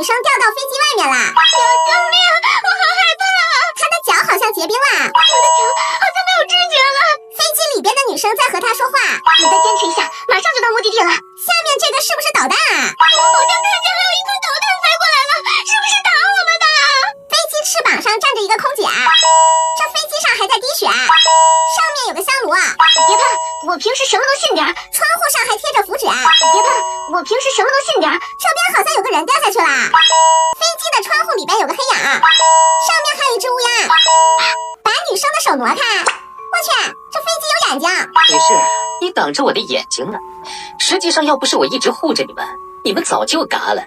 生掉到飞机外面了！救命！我好害怕！她的脚好像结冰了，我的脚好像没有知觉了。飞机里边的女生在和她说话。你再坚持一下，马上就到目的地了。下面这个是不是导弹啊？我好像看见还有一颗导弹飞过来了，是不是打我们的？飞机翅膀上站着一个空姐，这飞机上还在滴血，上面有个香炉。别怕，我平时什么都信点。窗户上还贴着符纸。别怕，我平时什么都信点。这边好像有个人掉下去了。飞机的窗户里边有个黑眼，上面还有一只乌鸦。把女生的手挪开。我去，这飞机有眼睛。女士，你挡着我的眼睛了。实际上，要不是我一直护着你们，你们早就嘎了。